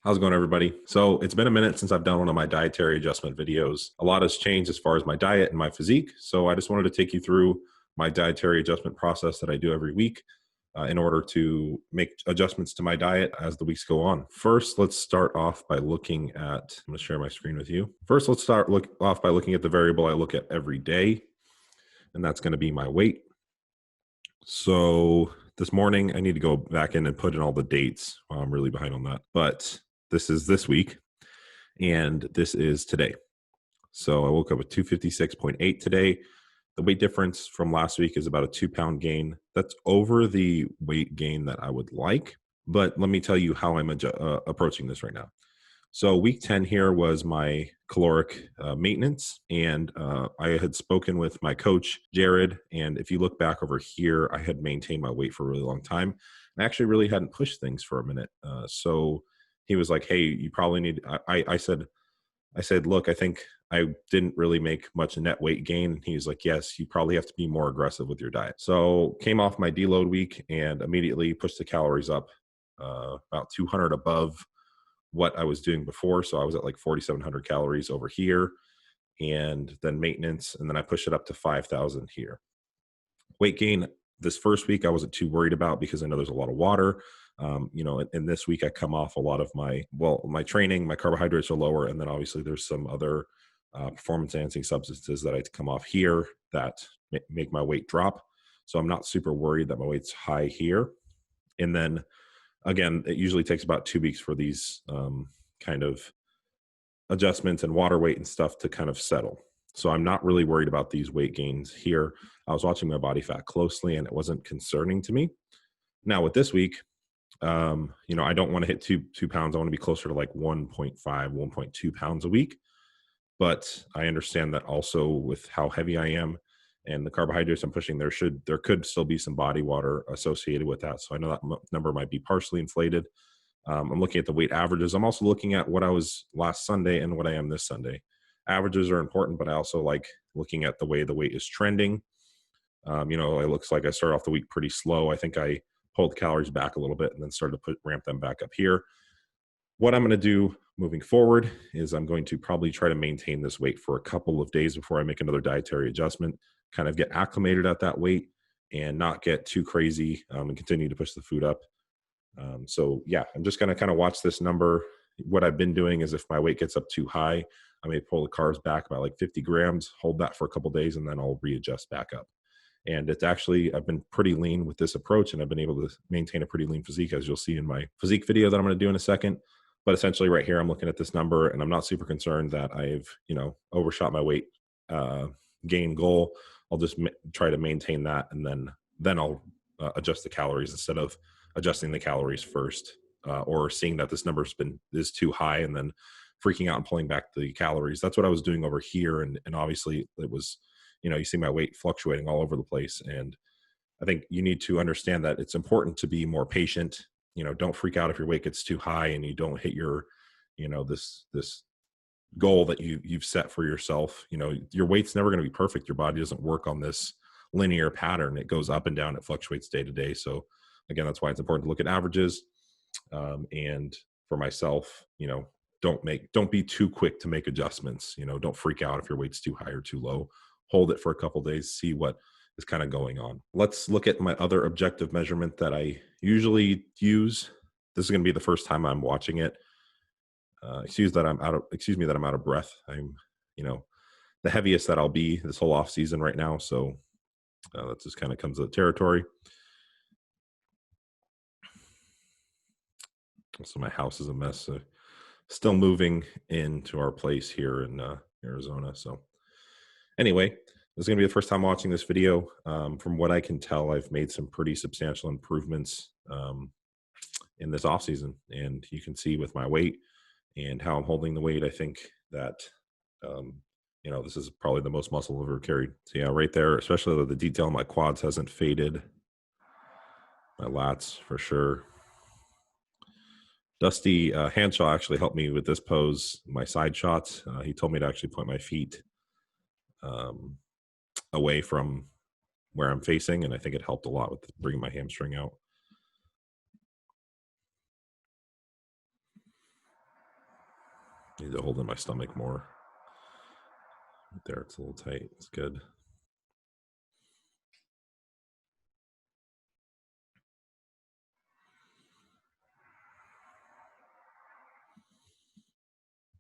How's it going, everybody? So it's been a minute since I've done one of my dietary adjustment videos. A lot has changed as far as my diet and my physique. So I just wanted to take you through my dietary adjustment process that I do every week in order to make adjustments to my diet as the weeks go on. First, let's start off by looking at, I'm going to share my screen with you. First, let's start off by looking at the variable I look at every day, and that's going to be my weight. So this morning, I need to go back in and put in all the dates. I'm really behind on that. But this is this week, and this is today. So I woke up with 256.8 today. The weight difference from last week is about a 2-pound gain. That's over the weight gain that I would like. But let me tell you how I'm approaching this right now. So week 10 here was my caloric maintenance, and I had spoken with my coach, Jared, and if you look back over here, I had maintained my weight for a really long time. I actually really hadn't pushed things for a minute. So he was like, hey, you probably need, I said, look, I think I didn't really make much net weight gain. And he's like, yes, you probably have to be more aggressive with your diet. So came off my deload week and immediately pushed the calories up about 200 above what I was doing before. So I was at like 4,700 calories over here, and then maintenance. And then I pushed it up to 5,000 here. Weight gain this first week, I wasn't too worried about because I know there's a lot of water. And this week I come off a lot of my training, my carbohydrates are lower. And then obviously there's some other performance enhancing substances that I come off here that make my weight drop. So I'm not super worried that my weight's high here. And then again, it usually takes about 2 weeks for these kind of adjustments and water weight and stuff to kind of settle. So I'm not really worried about these weight gains here. I was watching my body fat closely and it wasn't concerning to me. Now with this week, I don't want to hit two pounds. I want to be closer to like 1.5, 1.2 pounds a week. But I understand that also with how heavy I am and the carbohydrates I'm pushing, there could still be some body water associated with that. So I know that number might be partially inflated. I'm looking at the weight averages. I'm also looking at what I was last Sunday and what I am this Sunday. Averages are important, but I also like looking at the way the weight is trending. It looks like I started off the week pretty slow. I think I pulled calories back a little bit and then started to ramp them back up here. What I'm going to do moving forward is I'm going to probably try to maintain this weight for a couple of days before I make another dietary adjustment, kind of get acclimated at that weight and not get too crazy and continue to push the food up. I'm just going to kind of watch this number. What I've been doing is if my weight gets up too high, I may pull the carbs back about like 50 grams, hold that for a couple of days, and then I'll readjust back up. And I've been pretty lean with this approach, and I've been able to maintain a pretty lean physique, as you'll see in my physique video that I'm going to do in a second. But essentially right here, I'm looking at this number and I'm not super concerned that I've, overshot my weight gain goal. I'll just try to maintain that. And then I'll adjust the calories instead of adjusting the calories first or seeing that this number is too high and then freaking out and pulling back the calories. That's what I was doing over here. And obviously it was, you see my weight fluctuating all over the place. And I think you need to understand that it's important to be more patient. Don't freak out if your weight gets too high and you don't hit your, this goal that you've set for yourself. Your weight's never going to be perfect. Your body doesn't work on this linear pattern. It goes up and down. It fluctuates day to day. So again, that's why it's important to look at averages. And for myself, don't be too quick to make adjustments. Don't freak out if your weight's too high or too low. Hold it for a couple of days, see what is kind of going on. Let's look at my other objective measurement that I usually use. This is going to be the first time I'm watching it. Excuse me that I'm out of breath. I'm, the heaviest that I'll be this whole off season right now. So that just kind of comes with the territory. So my house is a mess. Still moving into our place here in Arizona. So anyway, this is going to be the first time watching this video. From what I can tell, I've made some pretty substantial improvements in this off season, and you can see with my weight and how I'm holding the weight, I think that this is probably the most muscle I've ever carried. So yeah, right there, especially the detail on my quads hasn't faded. My lats for sure. Dusty Hanshaw actually helped me with this pose, my side shots. He told me to actually point my feet away from where I'm facing, and I think it helped a lot with bringing my hamstring out. Need to hold in my stomach more. Right there, it's a little tight. It's good.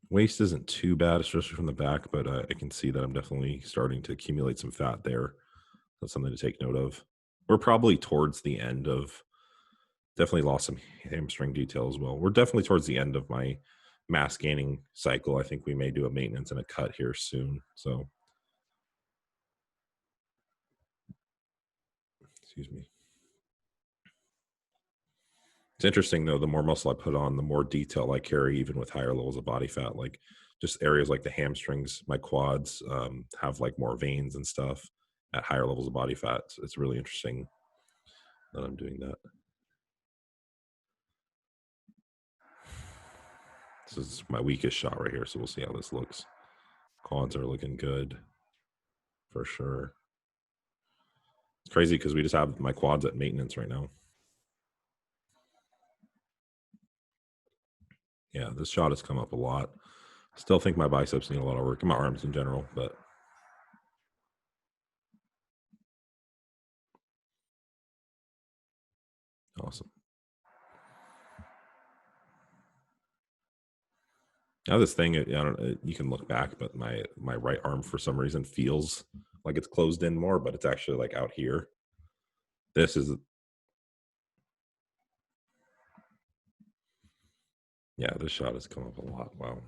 Waist isn't too bad, especially from the back, but I can see that I'm definitely starting to accumulate some fat there. That's something to take note of. We're probably towards the end of, definitely lost some hamstring detail as well. We're definitely towards the end of my mass gaining cycle. I think we may do a maintenance and a cut here soon. So, excuse me. It's interesting though, the more muscle I put on, the more detail I carry, even with higher levels of body fat. Like just areas like the hamstrings, my quads have like more veins and stuff at higher levels of body fat. So it's really interesting that I'm doing that. This is my weakest shot right here, so we'll see how this looks. Quads are looking good for sure. It's crazy because we just have my quads at maintenance right now. Yeah, this shot has come up a lot. Still think my biceps need a lot of work, and my arms in general, but awesome. Now this thing, I don't. You can look back, but my right arm for some reason feels like it's closed in more, but it's actually like out here. This is, yeah, this shot has come up a lot. Wow.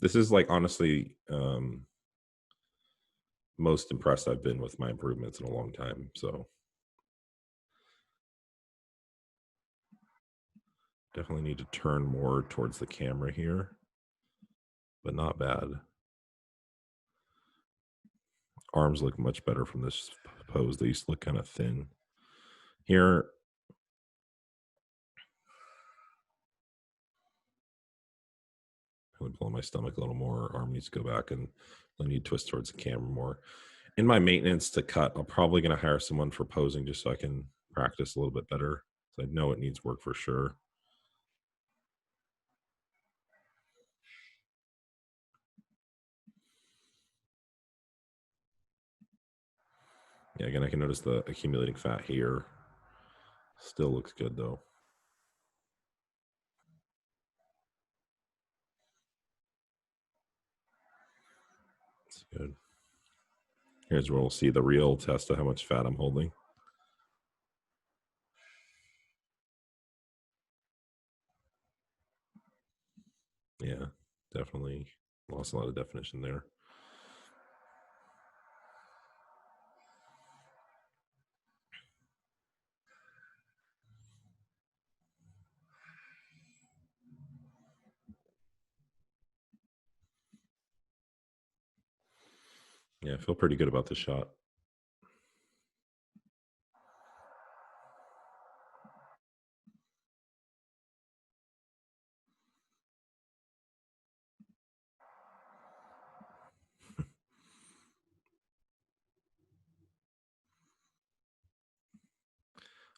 This is like honestly most impressed I've been with my improvements in a long time. So definitely need to turn more towards the camera here, but not bad. Arms look much better from this pose. They used to look kind of thin. Here, really pulling my stomach a little more. Arm needs to go back, and I need to twist towards the camera more. In my maintenance to cut, I'm probably going to hire someone for posing just so I can practice a little bit better. So I know it needs work for sure. Yeah, again, I can notice the accumulating fat here. Still looks good though. It's good. Here's where we'll see the real test of how much fat I'm holding. Yeah, definitely lost a lot of definition there. Yeah, I feel pretty good about the shot.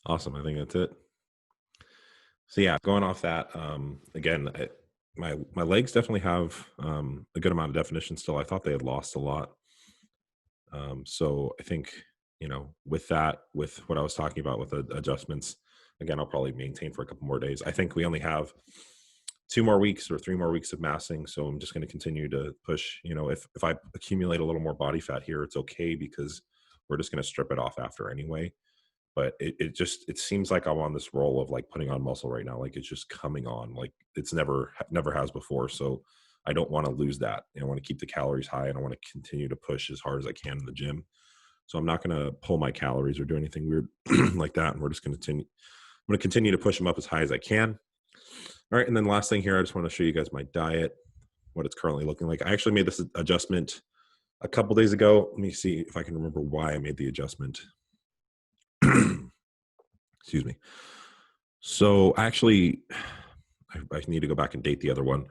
Awesome. I think that's it. So yeah, going off that, again, my legs definitely have a good amount of definition still. I thought they had lost a lot. So I think, with that, with what I was talking about with the adjustments, again, I'll probably maintain for a couple more days. I think we only have 2 more weeks or 3 more weeks of massing. So I'm just going to continue to push. If I accumulate a little more body fat here, it's okay because we're just going to strip it off after anyway. But it seems like I'm on this roll of like putting on muscle right now. Like it's just coming on like it's never has before. So I don't want to lose that. I want to keep the calories high and I want to continue to push as hard as I can in the gym. So I'm not going to pull my calories or do anything weird like that. And we're just going to continue. I'm going to continue to push them up as high as I can. All right. And then last thing here, I just want to show you guys my diet, what it's currently looking like. I actually made this adjustment a couple days ago. Let me see if I can remember why I made the adjustment. Excuse me. So actually, I need to go back and date the other one.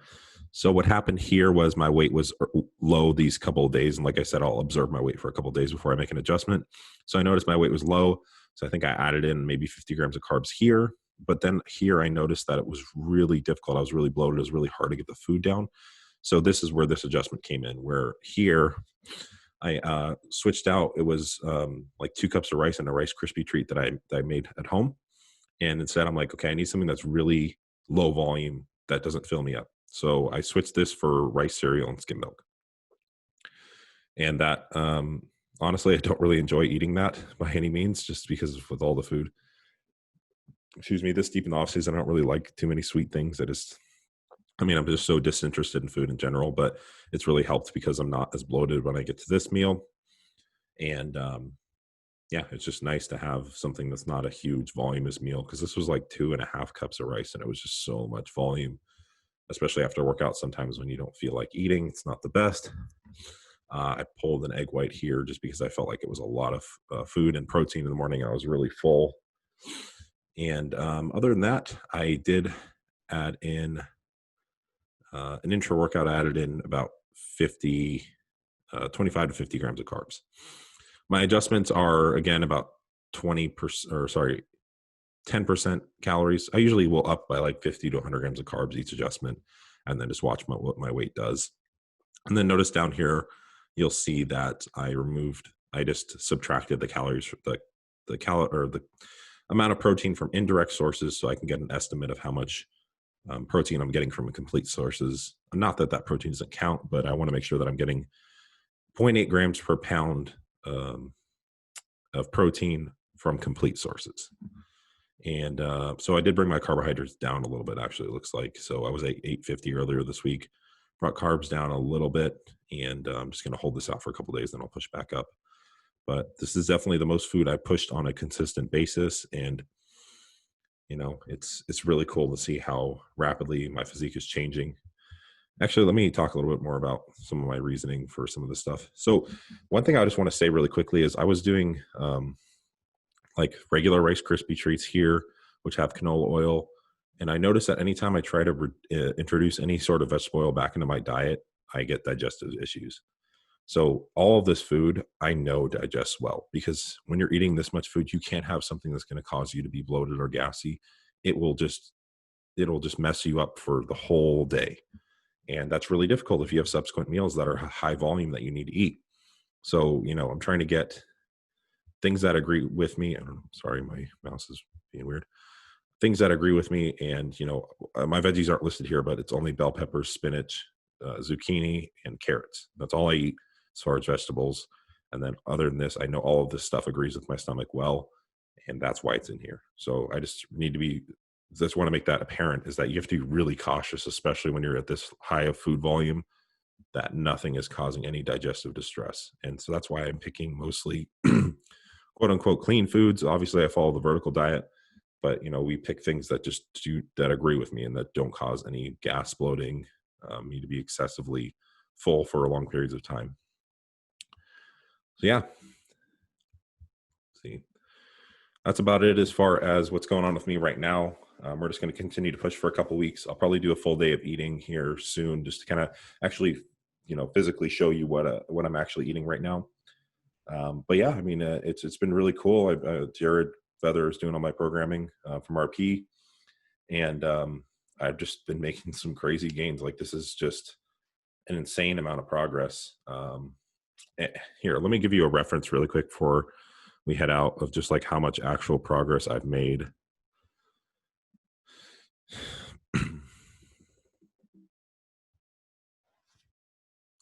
So what happened here was my weight was low these couple of days. And like I said, I'll observe my weight for a couple of days before I make an adjustment. So I noticed my weight was low. So I think I added in maybe 50 grams of carbs here. But then here I noticed that it was really difficult. I was really bloated. It was really hard to get the food down. So this is where this adjustment came in, where here I switched out. It was like 2 cups of rice and a Rice Krispie treat that I made at home. And instead, I'm like, okay, I need something that's really low volume that doesn't fill me up. So I switched this for rice cereal and skim milk. And that, honestly, I don't really enjoy eating that by any means, just because with all the food. Excuse me, this deep in the off season, I don't really like too many sweet things. I'm just so disinterested in food in general, but it's really helped because I'm not as bloated when I get to this meal. And yeah, it's just nice to have something that's not a huge voluminous meal, because this was like 2.5 cups of rice and it was just so much volume, especially after workout. Sometimes when you don't feel like eating, it's not the best. I pulled an egg white here just because I felt like it was a lot of food and protein in the morning. I was really full. And other than that, I did add in an intra workout. I added in about 25 to 50 grams of carbs. My adjustments are, again, about 20%, or sorry, 10% calories. I usually will up by like 50 to 100 grams of carbs each adjustment, and then just watch what my weight does. And then notice down here, you'll see that I just subtracted the calories, the amount of protein from indirect sources, so I can get an estimate of how much protein I'm getting from complete sources. Not that protein doesn't count, but I want to make sure that I'm getting 0.8 grams per pound of protein from complete sources. And so I did bring my carbohydrates down a little bit, actually, it looks like. So I was at 850 earlier this week, brought carbs down a little bit, and I'm just going to hold this out for a couple of days, then I'll push back up. But this is definitely the most food I pushed on a consistent basis. And, it's really cool to see how rapidly my physique is changing. Actually, let me talk a little bit more about some of my reasoning for some of this stuff. So one thing I just want to say really quickly is I was doing like regular Rice Krispie treats here, which have canola oil. And I noticed that anytime I try to introduce any sort of vegetable oil back into my diet, I get digestive issues. So all of this food I know digests well, because when you're eating this much food, you can't have something that's going to cause you to be bloated or gassy. It'll just mess you up for the whole day. And that's really difficult if you have subsequent meals that are high volume that you need to eat. So, I'm trying to get things that agree with me. I don't know. Sorry, my mouse is being weird. Things that agree with me. And, my veggies aren't listed here, but it's only bell peppers, spinach, zucchini, and carrots. That's all I eat as far as vegetables. And then other than this, I know all of this stuff agrees with my stomach well, and that's why it's in here. So I just want to make that apparent, is that you have to be really cautious, especially when you're at this high of food volume, that nothing is causing any digestive distress. And so that's why I'm picking mostly quote unquote clean foods. Obviously I follow the vertical diet, but we pick things that that agree with me and that don't cause any gas, bloating, me to be excessively full for long periods of time. So yeah, see, that's about it as far as what's going on with me right now. We're just going to continue to push for a couple of weeks. I'll probably do a full day of eating here soon, just to kind of actually, physically show you what I'm actually eating right now. But yeah, it's been really cool. Jared Feather is doing all my programming from RP, and I've just been making some crazy gains. Like, this is just an insane amount of progress. Here, let me give you a reference really quick before we head out, of just like how much actual progress I've made.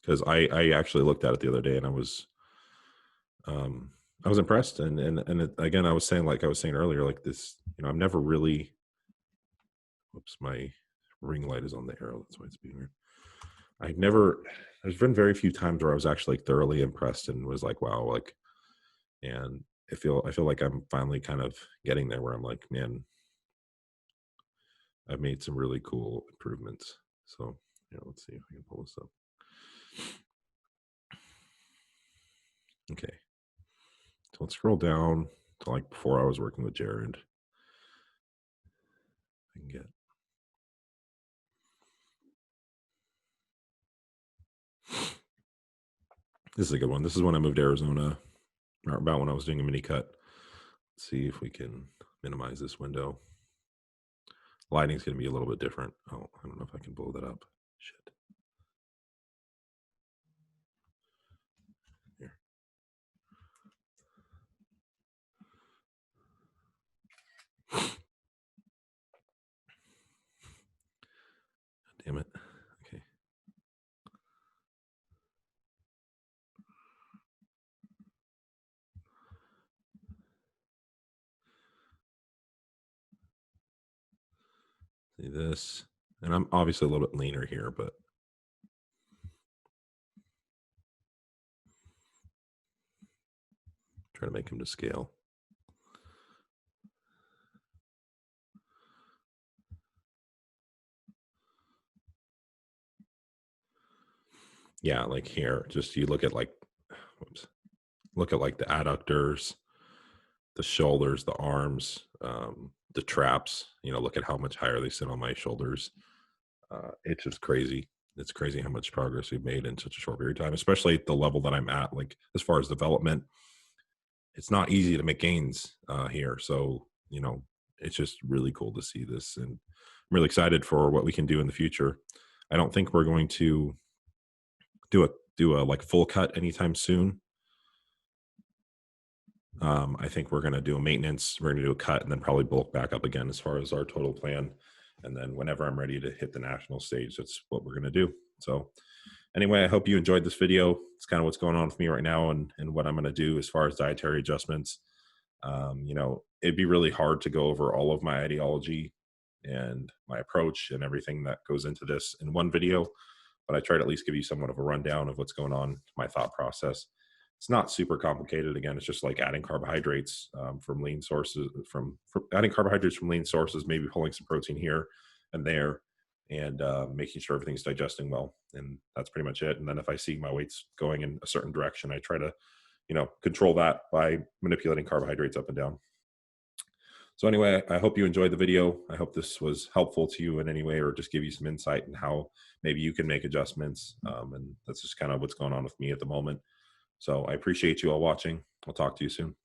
Because I actually looked at it the other day, and I was impressed. Again, I was saying earlier, like this, I'm never really, whoops, my ring light is on the arrow. That's why it's being weird. There's been very few times where I was actually thoroughly impressed and was like, wow, like, and I feel like I'm finally kind of getting there, where I'm like, man, I've made some really cool improvements. So, let's see if I can pull this up. Okay. So let's scroll down to like before I was working with Jared. I can get. This is a good one. This is when I moved to Arizona, or about when I was doing a mini cut. Let's see if we can minimize this window. Lighting's going to be a little bit different. Oh, I don't know if I can blow that up. Shit. Here. Damn it. Okay. See this. And I'm obviously a little bit leaner here, but try to make him to scale. Yeah, like here, just you look at like, whoops, look at like the adductors, the shoulders, the arms, the traps. You know, look at how much higher they sit on my shoulders. It's just crazy. It's crazy how much progress we've made in such a short period of time, especially at the level that I'm at. Like as far as development, it's not easy to make gains here. So you know, it's just really cool to see this, and I'm really excited for what we can do in the future. I don't think we're going to do a like full cut anytime soon. I think we're going to do a maintenance. We're going to do a cut and then probably bulk back up again as far as our total plan. And then whenever I'm ready to hit the national stage, that's what we're going to do. So anyway, I hope you enjoyed this video. It's kind of what's going on with me right now and what I'm going to do as far as dietary adjustments. You know, it'd be really hard to go over all of my ideology and my approach and everything that goes into this in one video, but I try to at least give you somewhat of a rundown of what's going on, my thought process. It's not super complicated. Again, it's just like adding carbohydrates from lean sources, from adding carbohydrates from lean sources, maybe pulling some protein here and there, and making sure everything's digesting well. And that's pretty much it. And then if I see my weight's going in a certain direction, I try to, you know, control that by manipulating carbohydrates up and down. So anyway, I hope you enjoyed the video. I hope this was helpful to you in any way, or just give you some insight in how maybe you can make adjustments. And that's just kind of what's going on with me at the moment. So I appreciate you all watching. I'll talk to you soon.